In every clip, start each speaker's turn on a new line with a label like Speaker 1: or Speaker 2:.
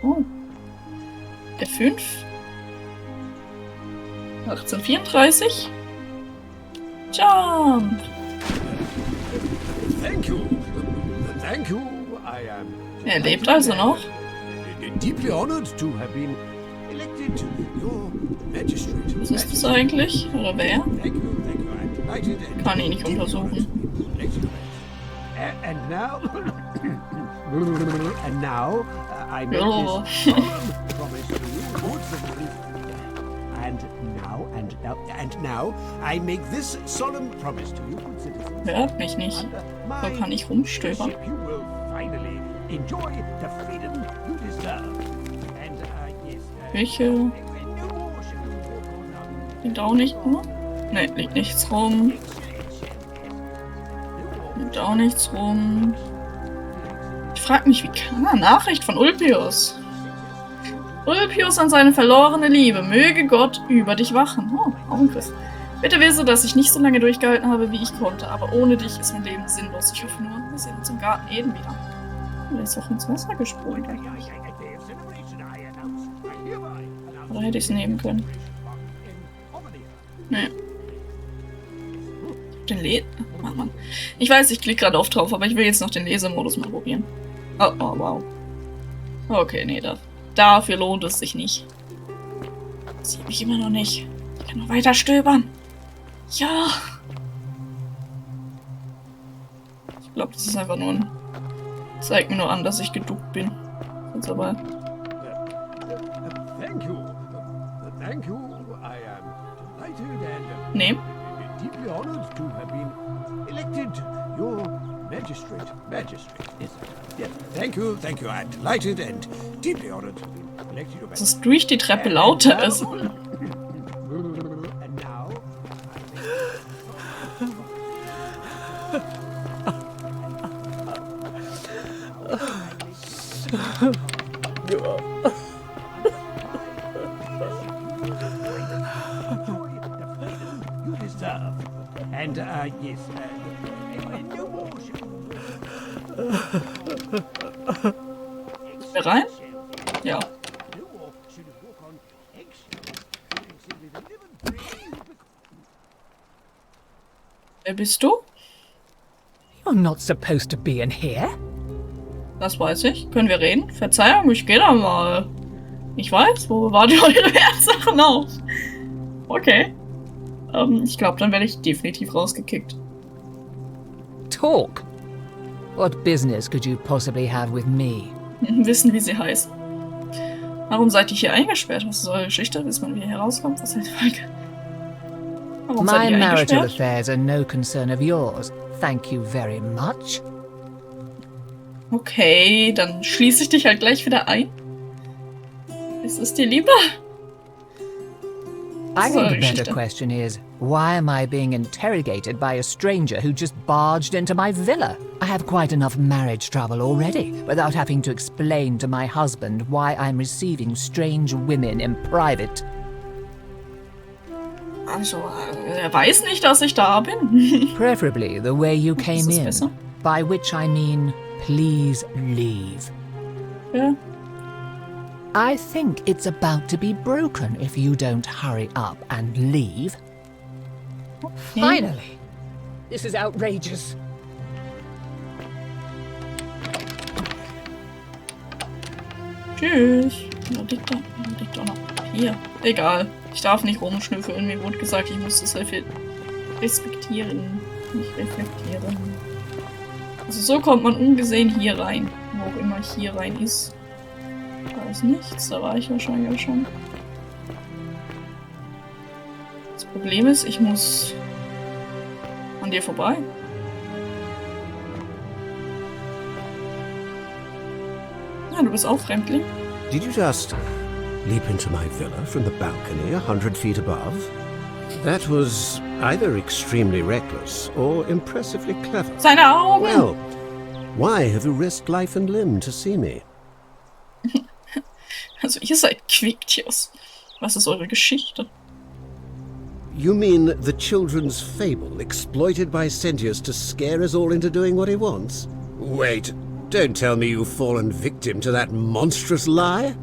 Speaker 1: Oh. F5. 1834. Jump.
Speaker 2: Thank you. Thank you. I am.
Speaker 1: Er lebt also noch.
Speaker 2: Deeply honored to have been elected your magistrate.
Speaker 1: Was ist das eigentlich? Oder wer?
Speaker 2: Thank you. I'm delighted and
Speaker 1: Kann ihn nicht untersuchen.
Speaker 2: And now, I make
Speaker 1: Ja.
Speaker 2: this solemn promise to you, good citizens. And now, I make this solemn promise to you, good citizens.
Speaker 1: Hört mich nicht. So kann ich rumstöbern.
Speaker 2: You will finally enjoy the freedom you deserve. And yes.
Speaker 1: Welche? Liegt auch nicht rum? Ne, liegt nichts rum. Liegt auch nichts rum. Ich frage mich, wie kann er? Nachricht von Ulpius. Ulpius an seine verlorene Liebe. Möge Gott über dich wachen. Oh, Augenkriss. Bitte wisse, dass ich nicht so lange durchgehalten habe, wie ich konnte. Aber ohne dich ist mein Leben sinnlos. Ich hoffe nur, wir sehen uns im Garten Eden wieder. Er ist auch ins Wasser gesprungen. Oder hätte ich es nehmen können? Nee. Den Mann. Ich weiß, ich klicke gerade auf drauf, aber ich will jetzt noch den Lesemodus mal probieren. Oh, wow. Okay, nee, dafür lohnt es sich nicht. Sieht mich immer noch nicht. Ich kann noch weiter stöbern. Ja. Ich glaube, das ist einfach nur ein... Zeigt mir nur an, dass ich geduckt bin. Jetzt aber...
Speaker 2: Thank you. Thank you. I am delighted and
Speaker 1: Nee.
Speaker 2: deeply honored to have been elected your magistrate. Yes. Yes. Thank you. I'm delighted and deeply honored to have been elected your
Speaker 1: Dass
Speaker 2: magistrate.
Speaker 1: es durch die Treppe lauter ist.
Speaker 2: And now, you deserve. And yes. No more.
Speaker 1: Rein? Ja. Wer bist du?
Speaker 3: You're not supposed to be in here.
Speaker 1: Das weiß ich. Können wir reden? Verzeihung, ich gehe da mal. Ich weiß, wo bewahrt ihr eure Wertsachen auf? Okay. Ich glaube, dann werde ich definitiv rausgekickt.
Speaker 3: Talk. What business could you possibly have with me?
Speaker 1: Wissen, wie sie heißt. Warum seid ihr hier eingesperrt? Was ist eure Geschichte? Wissen wir, wie ihr hier rauskommt? Was ist die Frage? Warum seid
Speaker 3: My
Speaker 1: ihr
Speaker 3: marital
Speaker 1: eingesperrt?
Speaker 3: affairs are no concern of yours. Thank you very much.
Speaker 1: Okay, dann schließe ich dich halt gleich wieder ein. Ist es dir lieber?
Speaker 3: I think the
Speaker 1: Geschichte.
Speaker 3: better question is, why am I being interrogated by a stranger who just barged into my villa? I have quite enough marriage trouble already, without having to explain to my husband why I'm receiving strange women in private.
Speaker 1: Also, er weiß nicht, dass ich da bin.
Speaker 3: Preferably the way you
Speaker 1: Ist
Speaker 3: came
Speaker 1: das
Speaker 3: in,
Speaker 1: besser?
Speaker 3: by which I mean, please leave.
Speaker 1: Ja.
Speaker 3: I think it's about to be broken if you don't hurry up and leave. Finally! This is outrageous.
Speaker 1: Tschüss. Da liegt doch noch Papier. Egal. Ich darf nicht rumschnüffeln. Mir wurde gesagt, ich muss das respektieren. Nicht reflektieren. Also so kommt man ungesehen hier rein. Wo auch immer hier rein ist. Da ist nichts. Da war ich wahrscheinlich auch schon. Das Problem ist, ich muss an dir vorbei. Ja, du bist auch Fremdling.
Speaker 4: Did you just leap into my villa from the balcony 100 feet above? That was either extremely reckless or impressively clever.
Speaker 1: Seine Augen!
Speaker 4: Well, why have you risked life and limb to see me?
Speaker 1: Also ihr seid Quicktiers. Was ist eure Geschichte?
Speaker 4: You mean the children's fable exploited by Sentius to scare us all into doing what he wants? Wait, Don't tell me you've fallen victim to that monstrous lie.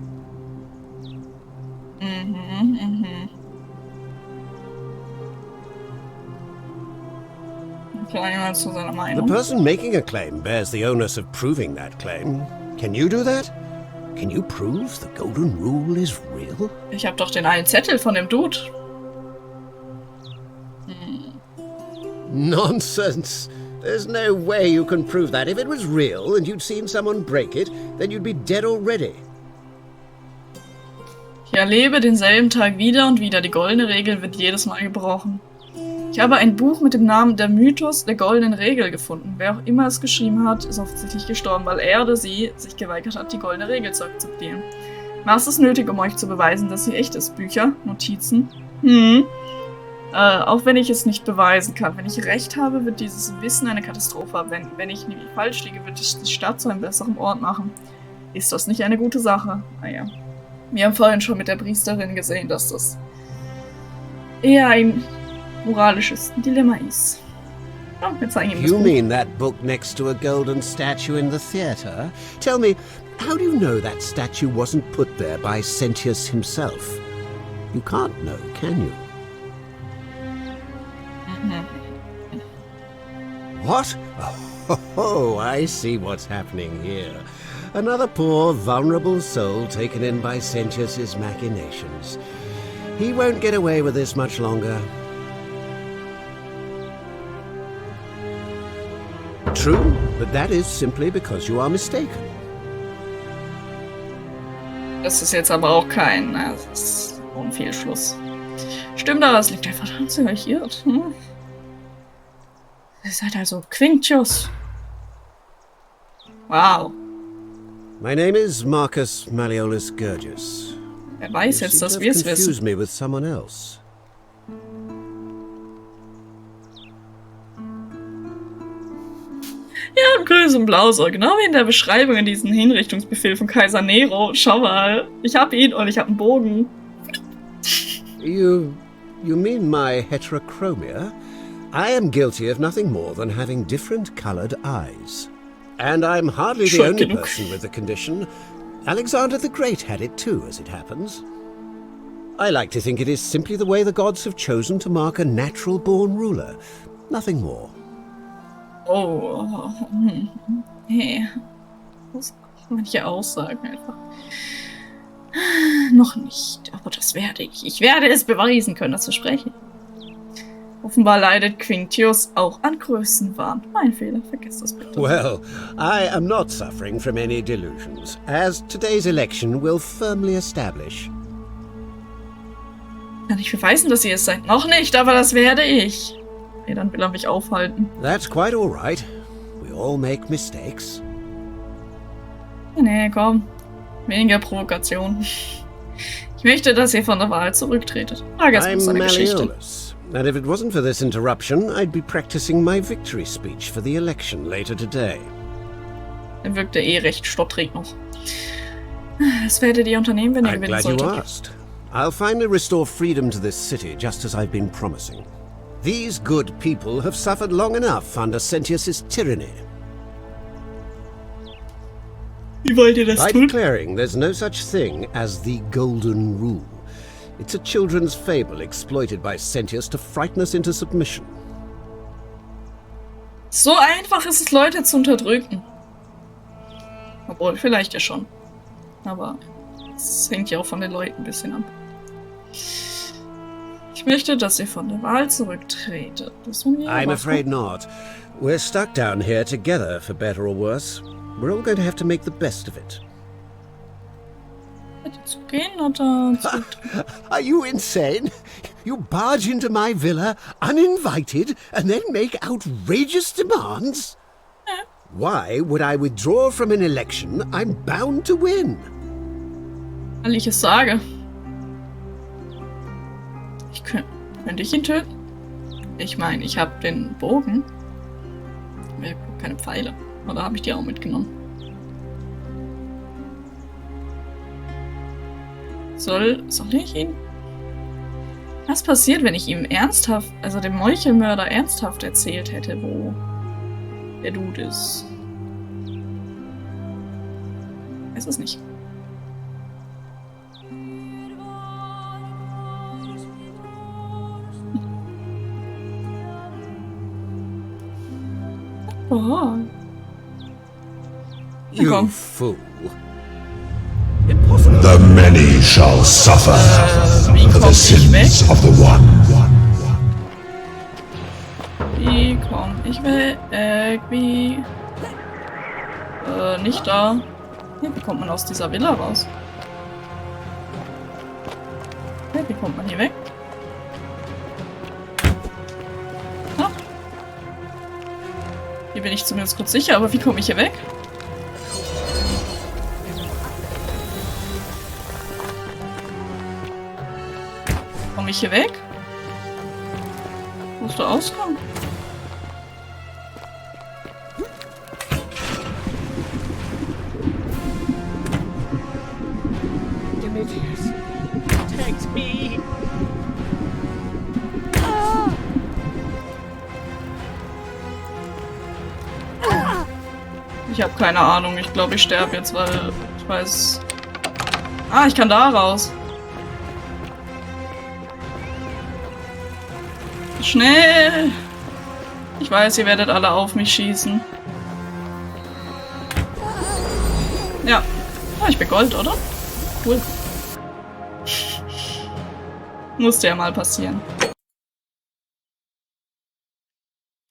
Speaker 1: Zu seiner
Speaker 4: The
Speaker 1: Meinung.
Speaker 4: person making a claim bears the onus of proving that claim. Can you do that? Can you prove the golden rule is real?
Speaker 1: Ich habe doch den einen Zettel von dem Dude.
Speaker 4: Nonsense. There's no way you can prove that. If it was real and you'd seen someone break it, then you'd be dead already.
Speaker 1: Ich erlebe denselben Tag wieder und wieder. Die goldene Regel wird jedes Mal gebrochen. Ich habe ein Buch mit dem Namen Der Mythos der goldenen Regel gefunden. Wer auch immer es geschrieben hat, ist offensichtlich gestorben, weil er oder sie sich geweigert hat, die goldene Regel zu akzeptieren. Was ist nötig, um euch zu beweisen, dass sie echt ist? Bücher? Notizen? Auch wenn ich es nicht beweisen kann. Wenn ich recht habe, wird dieses Wissen eine Katastrophe. Wenn ich nämlich falsch liege, wird es die Stadt zu einem besseren Ort machen. Ist das nicht eine gute Sache? Naja. Wir haben vorhin schon mit der Priesterin gesehen, dass das eher ein moralisches Dilemma ist. Oh, wir zeigen ihm das
Speaker 4: You
Speaker 1: Buch.
Speaker 4: mean that book next to a golden statue in the theatre? Tell me, how do you know that statue wasn't put there by Sentius himself? You can't know, can you? What? Oh, I see what's happening here. Another poor, vulnerable soul taken in by Sentius's machinations. He won't get away with this much longer. True, but that is simply because you are mistaken.
Speaker 1: Das ist jetzt aber auch kein... das ist ein Fehlschluss. Stimmt, aber es liegt einfach daran, dass ihr euch irrt. Ihr seid also Quintius. Wow.
Speaker 4: My name is Marcus Malleolus Gurgis.
Speaker 1: Wer weiß
Speaker 4: You
Speaker 1: jetzt,
Speaker 4: seem
Speaker 1: dass
Speaker 4: to
Speaker 1: wir
Speaker 4: have
Speaker 1: es wissen.
Speaker 4: confused me with someone else.
Speaker 1: Ja, grüß und blau so. Genau wie in der Beschreibung in diesem Hinrichtungsbefehl von Kaiser Nero. Schau mal, ich hab ihn und ich hab einen Bogen.
Speaker 4: You mean my heterochromia? I am guilty of nothing more than having different colored eyes. And I'm hardly the
Speaker 1: Schon
Speaker 4: only
Speaker 1: genug.
Speaker 4: person with the condition. Alexander the Great had it too, as it happens. I like to think it is simply the way the gods have chosen to mark a natural-born ruler. Nothing more.
Speaker 1: Oh. Hey. Das manche Aussagen einfach. Noch nicht, aber das werde ich. Ich werde es beweisen können, das verspreche ich. Offenbar leidet Quintius auch an Größenwahn. Mein Fehler, vergesst das bitte.
Speaker 4: Well, I am not suffering from any delusions, as today's election will firmly establish.
Speaker 1: Kann ich beweisen, dass ihr es seid? Noch nicht, aber das werde ich. Okay, dann will er mich aufhalten.
Speaker 4: That's quite all right. We all make mistakes.
Speaker 1: Nee, komm. Weniger Provokation. Ich möchte, dass ihr von der Wahl zurücktretet. Frage ist
Speaker 4: I'm
Speaker 1: seine Geschichte.
Speaker 4: Malleolus, and if it wasn't for this interruption, I'd be practicing my victory speech for the election later today.
Speaker 1: Er wirkte eh recht stottrig noch. Was werdet ihr unternehmen, wenn ihr
Speaker 4: I'm
Speaker 1: gewinnen
Speaker 4: glad you
Speaker 1: solltet?
Speaker 4: asked. I'll finally restore freedom to this city, just as I've been promising. These good people have suffered long enough under Sentius's tyranny.
Speaker 1: Wie wollt ihr das
Speaker 4: By
Speaker 1: tun?
Speaker 4: declaring there's no such thing as the Golden Rule. It's a children's fable exploited by Sentius to frighten us into submission.
Speaker 1: So einfach ist es, Leute zu unterdrücken. Obwohl, vielleicht ja schon. Aber es hängt ja auch von den Leuten ein bisschen ab. Ich möchte, dass ihr von der Wahl zurücktretet. Das von mir
Speaker 4: I'm
Speaker 1: aber-
Speaker 4: afraid not. We're stuck down here together, for better or worse. We're all going to have to make the best of it.
Speaker 1: Bitte zu gehen oder zurücktreten?
Speaker 4: Are you insane? You barge into my villa uninvited and then make outrageous demands? Why would I withdraw from an election I'm bound to win?
Speaker 1: Weil ich es sage. Könnte ich ihn töten? Ich meine, ich habe den Bogen. Aber ich habe keine Pfeile. Oder habe ich die auch mitgenommen? Soll ich ihn? Was passiert, wenn ich ihm ernsthaft, also dem Meuchelmörder ernsthaft erzählt hätte, wo der Dude ist? Weiß es nicht. Oh.
Speaker 4: You
Speaker 1: Komm.
Speaker 4: fool.
Speaker 5: The many shall suffer
Speaker 1: Wie
Speaker 5: for
Speaker 1: komm
Speaker 5: the
Speaker 1: ich weg?
Speaker 5: sins of the one.
Speaker 1: Wie komm ich weg? Wie? Nicht da. Hey, wie kommt man aus dieser Villa raus? Hey, wie kommt man hier weg? Ah. Hier bin ich zumindest kurz sicher, aber wie komme ich hier weg? Komme ich hier weg? Wo ist der Ausgang?
Speaker 2: Protect me.
Speaker 1: Ich habe keine Ahnung. Ich glaube, ich sterbe jetzt, weil ich weiß... Ah, ich kann da raus. Schnell! Ich weiß, ihr werdet alle auf mich schießen. Ja. Ah, ich bin Gold, oder? Cool. Musste ja mal passieren.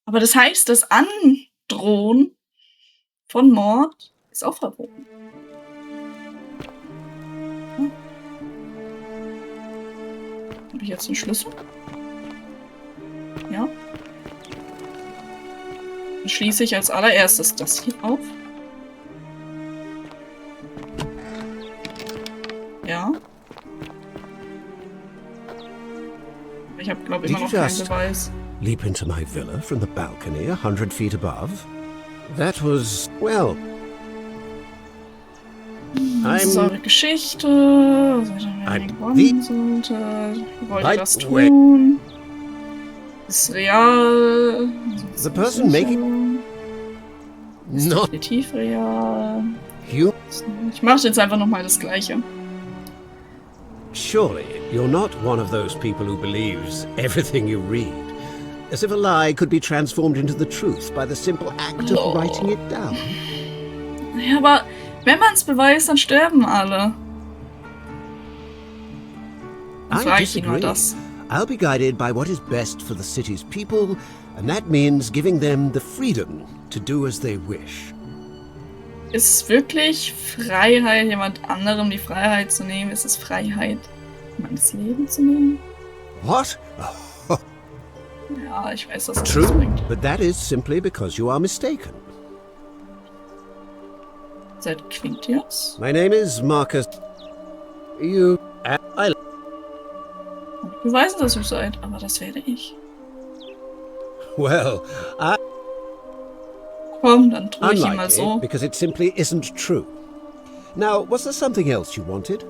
Speaker 1: Aber das heißt, das Androhen von Mord ist auch verboten. Hm. Habe ich jetzt einen Schlüssel? Ja. Dann schließe ich als allererstes das hier auf. Ja. Ich habe, glaube ich, immer noch keinen Beweis.
Speaker 4: Leap into my villa from the balcony 100 feet above? That was, well...
Speaker 1: Das ist eure Geschichte. Was ich gewonnen sollte. Wie wollt ihr das tun? Ist real.
Speaker 4: The person making...
Speaker 1: Ist
Speaker 4: Not
Speaker 1: definitiv real.
Speaker 4: you...
Speaker 1: Ich mache jetzt einfach nochmal das Gleiche.
Speaker 4: Surely you're not one of those people who believes everything you read, as if a lie could be transformed into the truth by the simple act of writing it down.
Speaker 1: Ja, aber wenn man es beweist, dann sterben alle. Dann
Speaker 4: I
Speaker 1: frage ich ihn nur
Speaker 4: disagree.
Speaker 1: das.
Speaker 4: I'll be guided by what is best for the city's people, and that means giving them the freedom to do as they wish.
Speaker 1: Ist es wirklich Freiheit, jemand anderem die Freiheit zu nehmen? Ist es Freiheit, jemandes Leben zu nehmen?
Speaker 4: What?
Speaker 1: Ja, ich weiß, dass das
Speaker 4: True,
Speaker 1: nichts bringt.
Speaker 4: but that is simply because you are mistaken.
Speaker 1: Seid Quintius?
Speaker 4: My name is Marcus. You... I...
Speaker 1: Ich beweise, dass ihr seid, aber das werde ich.
Speaker 4: Well, I...
Speaker 1: Komm, dann tue ich ihn mal
Speaker 4: Unlikely,
Speaker 1: so.
Speaker 4: because it simply isn't true. Now, was there something else you wanted?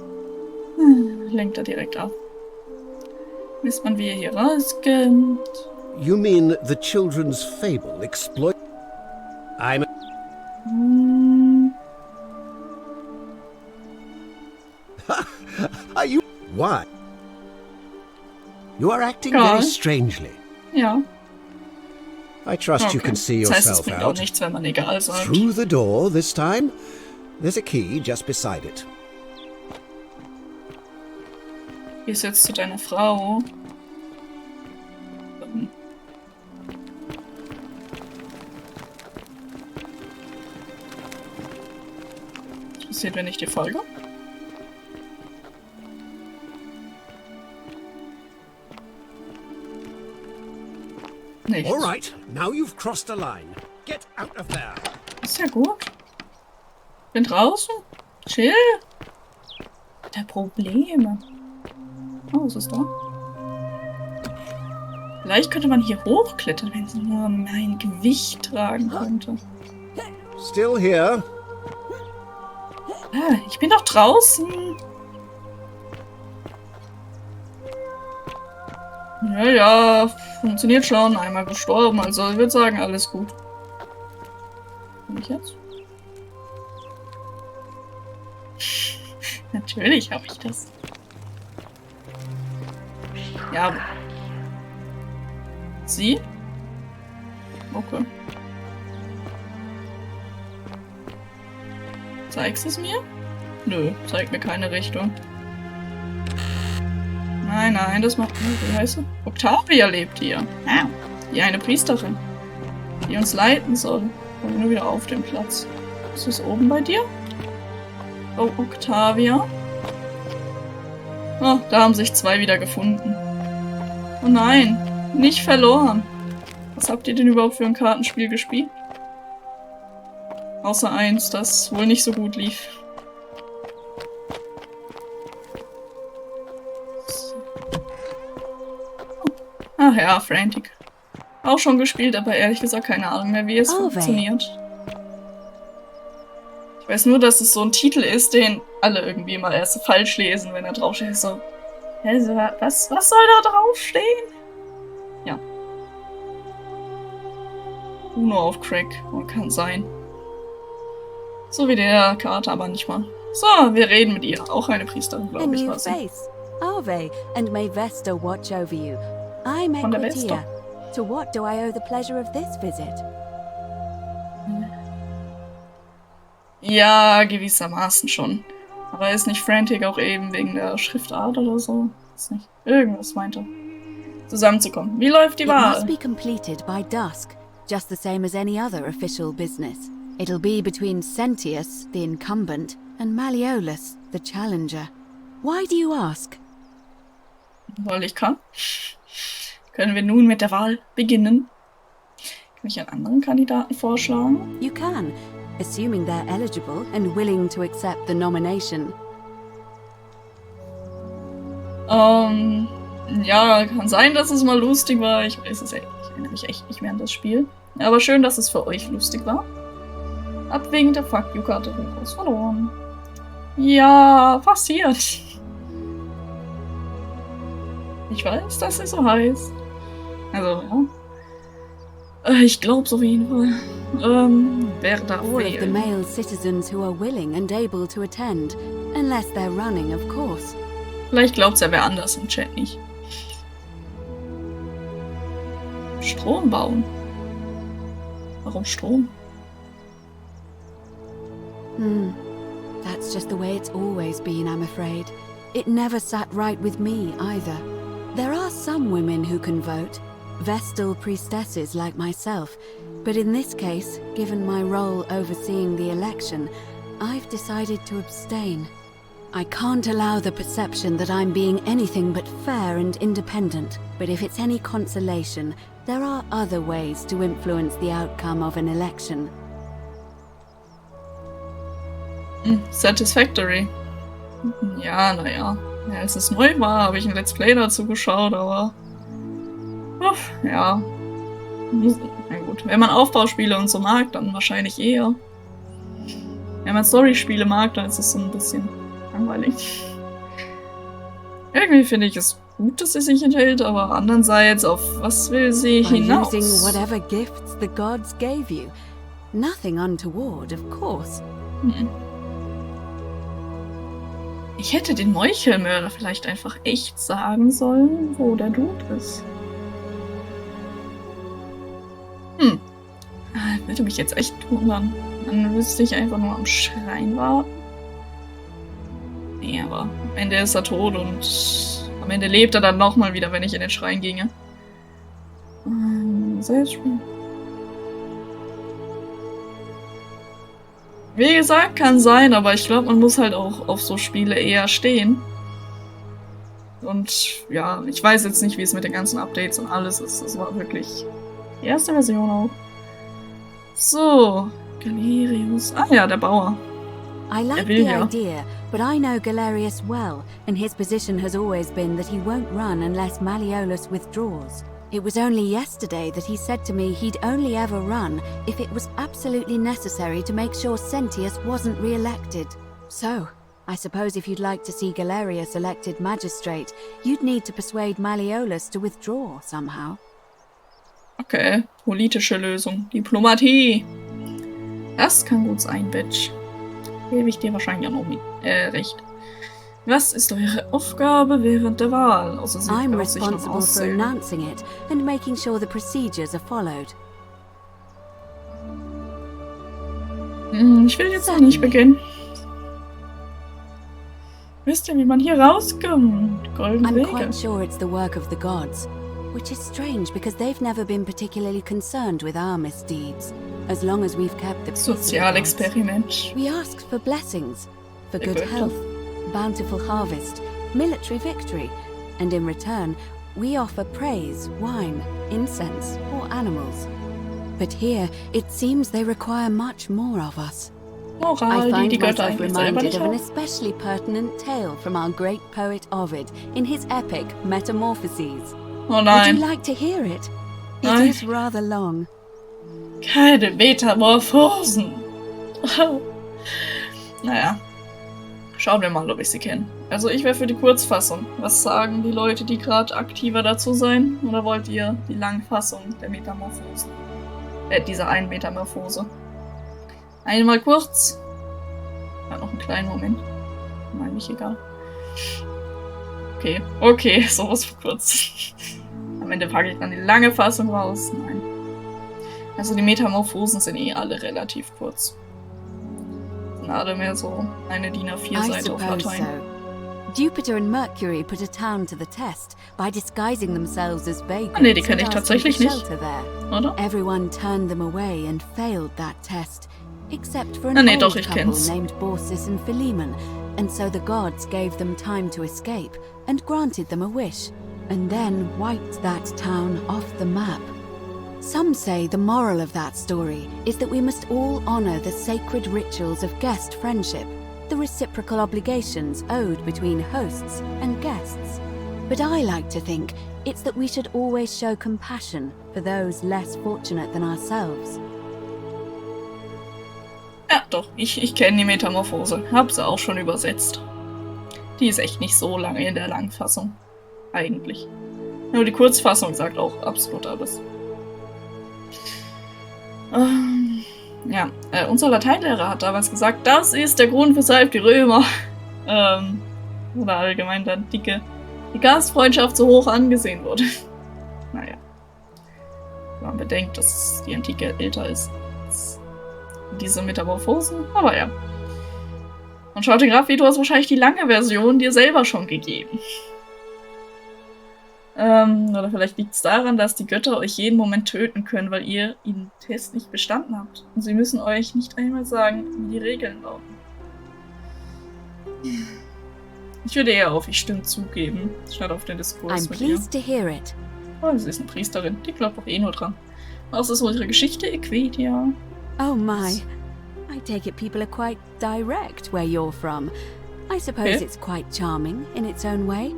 Speaker 1: Lenkt er direkt ab. Wisst man, wie er hier rauskommt?
Speaker 4: You mean the children's fable exploit... I'm...
Speaker 1: Hm,
Speaker 4: Are you... Why? You are acting
Speaker 1: God.
Speaker 4: very strangely.
Speaker 1: ja.
Speaker 4: I trust you
Speaker 1: Okay.
Speaker 4: can see
Speaker 1: Das heißt, es
Speaker 4: yourself
Speaker 1: bringt auch
Speaker 4: out.
Speaker 1: nichts, wenn man egal sagt.
Speaker 4: Through the door this time. There's a key just beside it.
Speaker 1: Gehst jetzt zu deiner Frau. Was passiert, wenn ich dir folge? Nichts.
Speaker 4: All right, now you've crossed the line. Get out of there.
Speaker 1: Ist ja gut. Bin draußen. Chill. Der Probleme. Oh, was ist da? Vielleicht könnte man hier hochklettern, wenn sie nur mein Gewicht tragen könnte.
Speaker 4: Still here.
Speaker 1: Ah, ich bin doch draußen. Ja, ja, funktioniert schon. Einmal gestorben, also ich würde sagen, alles gut. Bin ich jetzt? Natürlich habe ich das. Ja. Sie? Okay. Zeigst du es mir? Nö, zeigt mir keine Richtung. Nein, nein, das macht... Wie heißt sie? Octavia lebt hier. Ah, die eine Priesterin, die uns leiten soll. Und nur wieder auf dem Platz. Ist es oben bei dir? Oh, Octavia. Oh, da haben sich zwei wieder gefunden. Oh nein, nicht verloren. Was habt ihr denn überhaupt für ein Kartenspiel gespielt? Außer eins, das wohl nicht so gut lief. Ach ja, Frantic. Auch schon gespielt, aber ehrlich gesagt keine Ahnung mehr, wie es funktioniert. Ich weiß nur, dass es so ein Titel ist, den alle irgendwie mal erst falsch lesen, wenn er draufsteht. So, also, was soll da draufstehen? Ja. Uno auf Crack. Oh, kann sein. So wie der Karte, aber nicht mal. So, wir reden mit ihr. Auch eine Priesterin, glaube ich, war sie.
Speaker 6: Ave, and may Vesta watch over you. I'm
Speaker 1: Von der Vesta.
Speaker 6: Equitia. To what do I owe the pleasure of this visit?
Speaker 1: Ja, gewissermaßen schon. Aber ist nicht Frantic auch eben wegen der Schriftart oder so? Ist nicht. Irgendwas meinte. Zusammenzukommen. Wie läuft die
Speaker 6: It
Speaker 1: Wahl?
Speaker 6: must be completed by dusk, just the same as any other official business. It'll be between Sentius, the incumbent, and Malleolus, the challenger. Why do you ask?
Speaker 1: Weil ich kann. Können wir nun mit der Wahl beginnen? Kann ich einen anderen Kandidaten vorschlagen?
Speaker 6: You can, assuming they're eligible and willing to accept the nomination.
Speaker 1: Ja, kann sein, dass es mal lustig war. Ich weiß es echt. Ich erinnere mich echt nicht mehr an das Spiel. Aber schön, dass es für euch lustig war. Ab wegen der Fuck You-Karte Rufus verloren. Ja, passiert. Ich weiß, dass sie so heißt. Also, ja. Ich glaub's auf jeden Fall. Wer darf
Speaker 6: All of the
Speaker 1: wählen?
Speaker 6: male citizens who are willing and able to attend, unless they're running, of course.
Speaker 1: Vielleicht glaubt's ja wer anders im Chat nicht. Strom bauen. Warum Strom?
Speaker 6: That's just the way it's always been, I'm afraid. It never sat right with me, either. There are some women who can vote, Vestal priestesses like myself, but in this case, given my role overseeing the election, I've decided to abstain. I can't allow the perception that I'm being anything but fair and independent, but if it's any consolation, there are other ways to influence the outcome of an election.
Speaker 1: Satisfactory. Ja, naja. Ja, als es neu war, habe ich ein Let's Play dazu geschaut, aber... ja. Na gut. Wenn man Aufbauspiele und so mag, dann wahrscheinlich eher. Wenn man Storyspiele mag, dann ist es so ein bisschen langweilig. Irgendwie finde ich es gut, dass sie sich enthält, aber andererseits, auf was will sie
Speaker 6: By
Speaker 1: hinaus?
Speaker 6: using whatever gifts the gods gave you. Nothing untoward, of course.
Speaker 1: Ich hätte den Meuchelmörder vielleicht einfach echt sagen sollen, wo der Dude ist. Würde mich jetzt echt wundern. Dann müsste ich einfach nur am Schrein warten. Nee, aber am Ende ist er tot und am Ende lebt er dann nochmal wieder, wenn ich in den Schrein ginge. Selbstspiel. Wie gesagt, kann sein, aber ich glaube, man muss halt auch auf so Spiele eher stehen. Und ja, ich weiß jetzt nicht, wie es mit den ganzen Updates und alles ist. Das war wirklich die erste Version auch. So, Galerius. Ah ja, der Bauer.
Speaker 6: I like the idea, but I know Galerius well, and his position has always been that he won't run unless Malleolus withdraws. It was only yesterday that he said to me he'd only ever run if it was absolutely necessary to make sure Sentius wasn't re-elected. So, I suppose if you'd like to see Galerius elected magistrate, you'd need to persuade Malleolus to withdraw somehow.
Speaker 1: Okay, politische Lösung. Diplomatie. Das kann gut sein, Bitch. Gebe ich dir wahrscheinlich auch noch mit, recht. Was ist eure Aufgabe während der Wahl? Also sie
Speaker 6: I'm
Speaker 1: darf sich noch
Speaker 6: responsible for
Speaker 1: auszählen.
Speaker 6: announcing it and making sure the procedures are followed.
Speaker 1: Ich will jetzt auch nicht beginnen. Wisst ihr, wie man hier rauskommt? Goldene
Speaker 6: I'm
Speaker 1: Wege.
Speaker 6: quite sure it's the work of the gods, which is strange because they've never been particularly concerned with our misdeeds, as long as we've kept the peace of the gods.
Speaker 1: Sozialexperiment.
Speaker 6: We asked for blessings, for good
Speaker 1: Götter.
Speaker 6: health, bountiful harvest, military victory, and in return, we offer praise, wine, incense, or animals. But here, it seems they require much more of us.
Speaker 1: Moral,
Speaker 6: I
Speaker 1: die
Speaker 6: find
Speaker 1: die Götter
Speaker 6: myself
Speaker 1: eigentlich selber
Speaker 6: reminded
Speaker 1: nicht
Speaker 6: of an
Speaker 1: haben.
Speaker 6: especially pertinent tale from our great poet Ovid in his epic Metamorphoses.
Speaker 1: Oh
Speaker 6: Would
Speaker 1: nein.
Speaker 6: you like to hear it? It
Speaker 1: Nein.
Speaker 6: is rather long.
Speaker 1: Keine Metamorphosen. Naja. Schauen wir mal, ob ich sie kenne. Also ich wäre für die Kurzfassung. Was sagen die Leute, die gerade aktiver dazu sein? Oder wollt ihr die Langfassung der Metamorphosen? Dieser einen Metamorphose. Einmal kurz. Ja, noch einen kleinen Moment. Nein, nicht egal. Okay, sowas für kurz. Am Ende packe ich dann die lange Fassung raus. Nein. Also die Metamorphosen sind eh alle relativ kurz. Sind alle mehr so eine DIN
Speaker 6: I
Speaker 1: A4-Seite auf
Speaker 6: suppose
Speaker 1: Latein.
Speaker 6: so. Jupiter and Mercury put a town to the test by disguising themselves as vagrants
Speaker 1: Nee, die kenne ich
Speaker 6: and asking
Speaker 1: tatsächlich
Speaker 6: for
Speaker 1: nicht.
Speaker 6: shelter there.
Speaker 1: Oder?
Speaker 6: Everyone turned them away and failed that test, except for an
Speaker 1: Ah, nee,
Speaker 6: old
Speaker 1: doch, ich
Speaker 6: couple
Speaker 1: kenn's.
Speaker 6: named Baucis and Philemon, and so the gods gave them time to escape and granted them a wish, and then wiped that town off the map. Some say the moral of that story is that we must all honor the sacred rituals of guest friendship, the reciprocal obligations owed between hosts and guests. But I like to think it's that we should always show compassion for those less fortunate than ourselves.
Speaker 1: Ja, doch, ich kenne die Metamorphose. Hab sie auch schon übersetzt. Die ist echt nicht so lange in der Langfassung. Eigentlich. Nur die Kurzfassung sagt auch absolut alles. Ja, unser Lateinlehrer hat damals gesagt, das ist der Grund, weshalb die Römer oder allgemein dann die Gastfreundschaft so hoch angesehen wurde. Naja. Wenn man bedenkt, dass die Antike älter ist als diese Metamorphosen, aber ja. Und schaute gerade, wie du hast wahrscheinlich die lange Version dir selber schon gegeben. Oder vielleicht liegt es daran, dass die Götter euch jeden Moment töten können, weil ihr den Test nicht bestanden habt. Und sie müssen euch nicht einmal sagen, wie die Regeln lauten. Ich würde eher auf ich stimme zugeben, statt auf den Diskurs
Speaker 6: I'm
Speaker 1: mit ihr.
Speaker 6: pleased to hear it.
Speaker 1: Oh, sie ist eine Priesterin, die glaubt doch eh nur dran. Was ist unsere Geschichte, Equidia?
Speaker 6: Oh my. I take it people are quite direct where you're from. I suppose
Speaker 1: Okay.
Speaker 6: it's quite charming in its own way.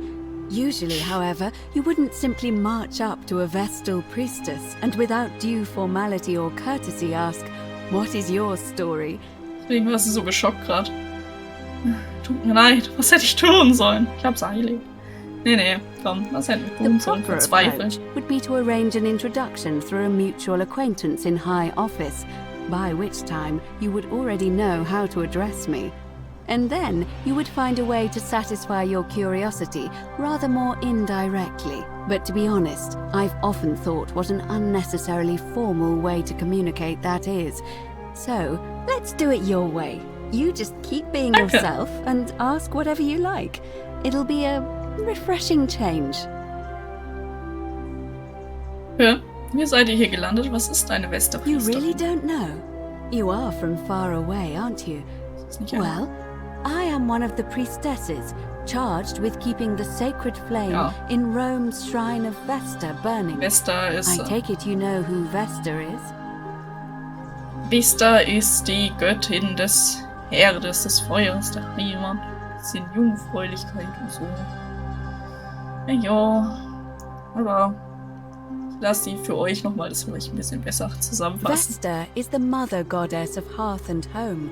Speaker 6: Usually, however, you wouldn't simply march up to a Vestal priestess and without due formality or courtesy ask, "What is your story?"
Speaker 1: Deswegen war sie so geschockt gerade. Tut mir leid, was hätte ich tun sollen? Ich hab's eilig. Nee, komm, was hätten wir
Speaker 6: The
Speaker 1: tun sollen?
Speaker 6: proper
Speaker 1: Verzweifelt.
Speaker 6: approach would be to arrange an introduction through a mutual acquaintance in high office, by which time you would already know how to address me. And then you would find a way to satisfy your curiosity rather more indirectly. But to be honest, I've often thought what an unnecessarily formal way to communicate that is. So, let's do it your way. You just keep being
Speaker 1: Okay.
Speaker 6: yourself and ask whatever you like. It'll be a refreshing change.
Speaker 1: Ja, wie seid ihr hier gelandet? Was ist eine
Speaker 6: You
Speaker 1: Westerpriesterin?
Speaker 6: really don't know? You are from far away, aren't you?
Speaker 1: Ist nicht ein-
Speaker 6: Well, I am one of the priestesses, charged with keeping the sacred flame
Speaker 1: Ja.
Speaker 6: in Rome's shrine of Vesta burning.
Speaker 1: Vesta ist,
Speaker 6: I take it you know who Vesta is?
Speaker 1: Vesta ist die Göttin des Herdes, des Feuers, der Heimat. Bisschen Jungfräulichkeit und so. Ja, aber ich lasse die für euch nochmal das vielleicht ein bisschen besser zusammenfassen.
Speaker 6: Vesta is the mother goddess of hearth and home,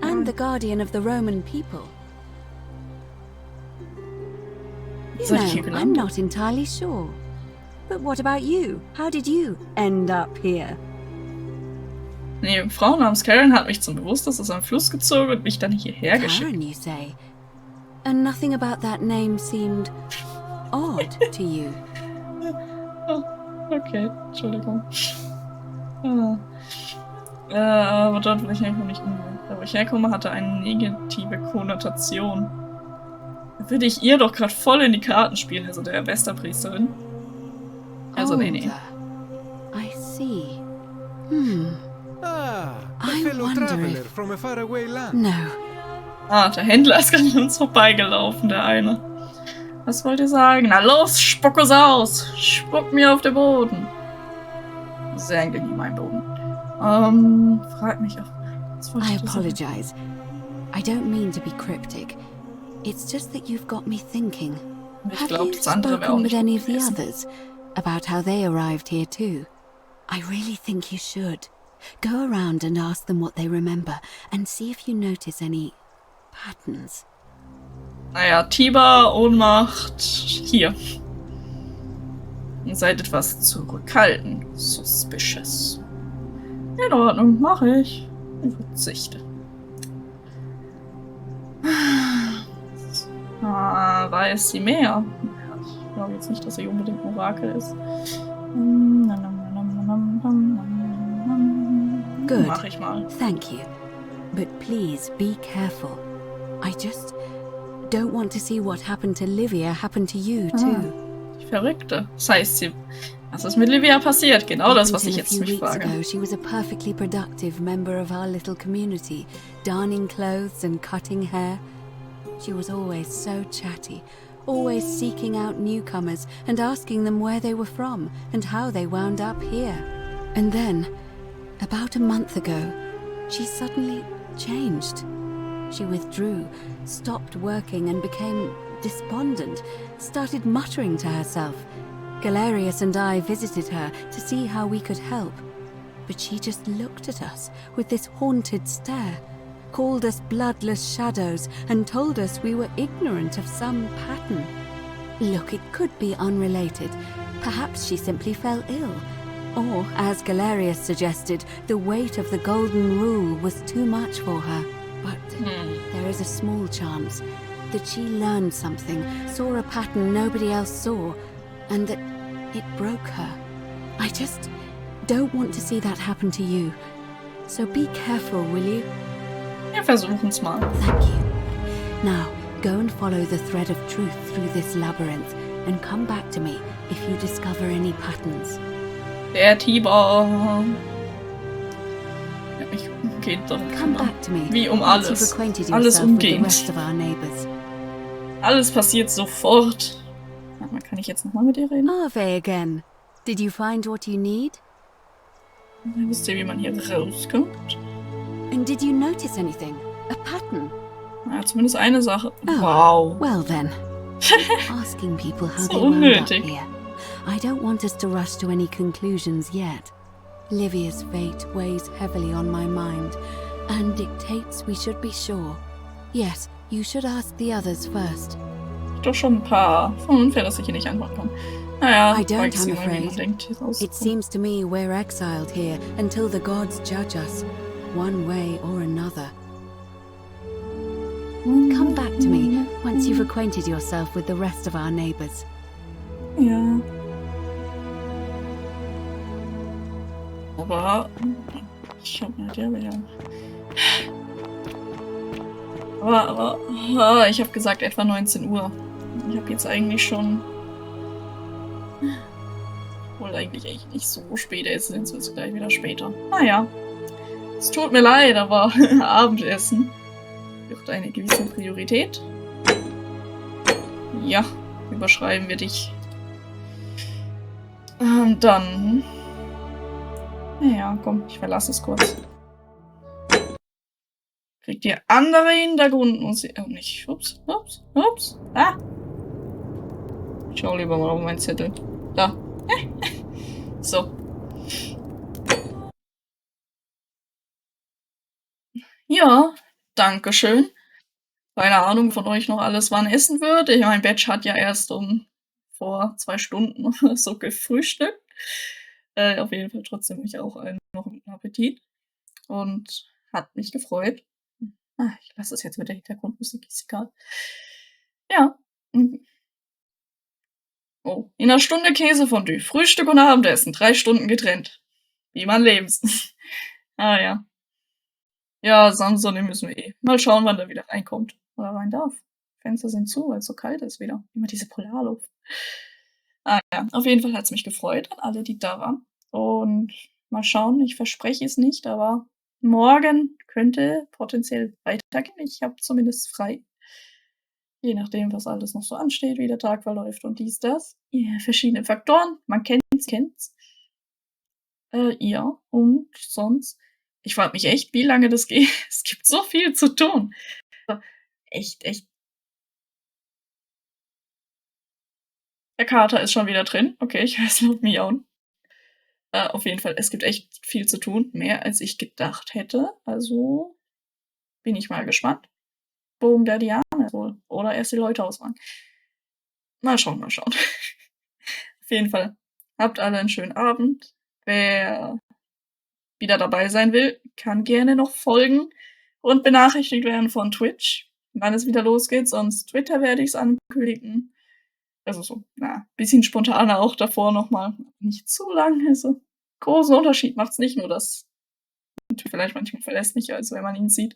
Speaker 6: and the guardian of the Roman people. You
Speaker 1: Seid ihr hier
Speaker 6: know, I'm
Speaker 1: gelandet?
Speaker 6: not entirely sure. But what about you? How did you end up here?
Speaker 1: Nee, Frau namens Karen hat mich zum Bewusstsein aus einem Fluss gezogen und mich dann hierher geschickt.
Speaker 6: Karen, you say? And nothing about that name seemed odd to you?
Speaker 1: Oh, okay, Entschuldigung. Aber dort, wo ich herkomme, nicht unwohl. Da, wo ich herkomme, hatte eine negative Konnotation. Da würde ich ihr doch gerade voll in die Karten spielen, also der Westerpriesterin. Also, nee.
Speaker 6: Older. I see.
Speaker 7: Ah, a
Speaker 6: I
Speaker 7: fellow
Speaker 6: wonder
Speaker 7: traveler
Speaker 6: if-
Speaker 7: from a faraway land.
Speaker 6: No.
Speaker 1: Ah, der Händler ist gerade an uns vorbeigelaufen, der eine. Was wollt ihr sagen? Na los, spuck es aus! Spuck mir auf den Boden! Das ist ja eigentlich nicht mein Boden. Frag mich auch. Was wollte
Speaker 6: I
Speaker 1: ich da sagen?
Speaker 6: apologize. I don't mean to be cryptic. It's just that you've got me thinking.
Speaker 1: Ich
Speaker 6: Have
Speaker 1: glaube,
Speaker 6: you
Speaker 1: das andere wäre auch
Speaker 6: spoken with
Speaker 1: nicht
Speaker 6: any
Speaker 1: gut
Speaker 6: of the
Speaker 1: gewesen.
Speaker 6: others about how they arrived here too? I really think you should. Go around and ask them what they remember and see if you notice any patterns.
Speaker 1: Naja, Tiber, Ohnmacht, hier. Ihr seid etwas zurückhaltend. Suspicious. In Ordnung, mache ich. Ich verzichte. Weiß sie mehr? Ich glaube jetzt nicht, dass sie unbedingt ein Orakel ist.
Speaker 6: Good.
Speaker 1: Mach ich mal.
Speaker 6: Thank you. But please be careful. I just don't want to see what happened to Livia happen to you too.
Speaker 1: Die Verrückte. Das heißt, was ist mit Livia passiert? Genau das, was ich
Speaker 6: Until a
Speaker 1: jetzt
Speaker 6: few
Speaker 1: mich
Speaker 6: weeks
Speaker 1: frage.
Speaker 6: ago, she was a perfectly productive member of our little community, darning clothes and cutting hair. She was always so chatty, always seeking out newcomers and asking them where they were from and how they wound up here. And then, about a month ago, she suddenly changed. She withdrew, stopped working and became despondent, started muttering to herself. Galerius and I visited her to see how we could help, but she just looked at us with this haunted stare, called us bloodless shadows and told us we were ignorant of some pattern. Look, it could be unrelated. Perhaps she simply fell ill. Or, as Galerius suggested, the weight of the golden rule was too much for her. But there is a small chance that she learned something, saw a pattern nobody else saw, and that it broke her. I just don't want to see that happen to you. So be careful, will you?
Speaker 1: Wir versuchen's mal.
Speaker 6: Thank you. Now, go and follow the thread of truth through this labyrinth and come back to me if you discover any patterns.
Speaker 1: Der Tiber. Ja, ich geht doch.
Speaker 6: Come back to me
Speaker 1: Wie um
Speaker 6: once
Speaker 1: alles.
Speaker 6: you've acquainted
Speaker 1: Alles
Speaker 6: yourself with the
Speaker 1: umgehend.
Speaker 6: rest of our neighbors.
Speaker 1: Alles passiert sofort. Warte mal, kann ich jetzt nochmal mit ihr reden?
Speaker 6: Ave again. Did you find what you need?
Speaker 1: Wisst ihr, wie man hier rauskommt?
Speaker 6: And did you notice anything? A pattern?
Speaker 1: Ja, zumindest eine Sache.
Speaker 6: Oh.
Speaker 1: Wow.
Speaker 6: Well then. Asking people how
Speaker 1: So
Speaker 6: they wound up
Speaker 1: unnötig.
Speaker 6: here. I don't want us to rush to any conclusions yet. Livia's fate weighs heavily on my mind and dictates we should be sure. Yes, you should ask the others first.
Speaker 1: Doch schon ein paar. Voll unfair, dass ich hier nicht antworten kann. Naja,
Speaker 6: I don't,
Speaker 1: frag sie
Speaker 6: I'm
Speaker 1: mal, wie man
Speaker 6: afraid.
Speaker 1: denkt, hier
Speaker 6: It
Speaker 1: rauszukommen.
Speaker 6: seems to me we're exiled here until the gods judge us, one way or another. Come back to me once you've acquainted yourself with the rest of our neighbors.
Speaker 1: Ja. Aber ich hab mir der wieder. Aber ich habe gesagt etwa 19 Uhr. Ich habe jetzt eigentlich schon. Wohl eigentlich echt nicht so spät. Jetzt sind es gleich wieder später. Naja. Es tut mir leid, aber Abendessen wird eine gewisse Priorität. Ja, überschreiben wir dich. Dann. Naja, komm, ich verlasse es kurz. Kriegt ihr andere Hintergrundmusik? Oh, nicht. Ups, ups, ups. Ah! Ich schau lieber mal auf meinen Zettel. Da. So. Ja, dankeschön. Keine Ahnung von euch noch alles wann essen wird. Mein Batch hat ja erst vor 2 Stunden oder so gefrühstückt. Auf jeden Fall trotzdem ich auch allen noch einen Appetit. und hat mich gefreut. Ich lasse es jetzt mit der Hintergrundmusik, ist egal. Ja. Oh, in 'ner Stunde Käsefondue, Frühstück und Abendessen, 3 Stunden getrennt. Wie man lebt. Ja. Ja, Samstag, den müssen wir eh. Mal schauen, wann der wieder reinkommt oder rein darf. Fenster sind zu, weil's so kalt ist wieder. Immer diese Polarluft. Ja, auf jeden Fall hat's mich gefreut an alle, die da waren. Und mal schauen, ich verspreche es nicht, aber morgen könnte potenziell weitergehen. Ich habe zumindest frei. Je nachdem, was alles noch so ansteht, wie der Tag verläuft und dies, das. Ja, verschiedene Faktoren. Man kennt's. Ja, und sonst ich frage mich echt, wie lange das geht. Es gibt so viel zu tun. Echt. Der Kater ist schon wieder drin. Okay, ich höre es laut miauen. Auf jeden Fall, es gibt echt viel zu tun, mehr als ich gedacht hätte. Also bin ich mal gespannt, wo der Diane wohl oder erst die Leute auswählen. Mal schauen. Auf jeden Fall, habt alle einen schönen Abend. Wer wieder dabei sein will, kann gerne noch folgen und benachrichtigt werden von Twitch, wann es wieder losgeht, sonst Twitter werde ich's ankündigen. Also so, bisschen spontaner auch davor noch mal. Nicht zu lang, also großen Unterschied macht's nicht, nur dass vielleicht manchmal verlässlicher, als wenn man ihn sieht.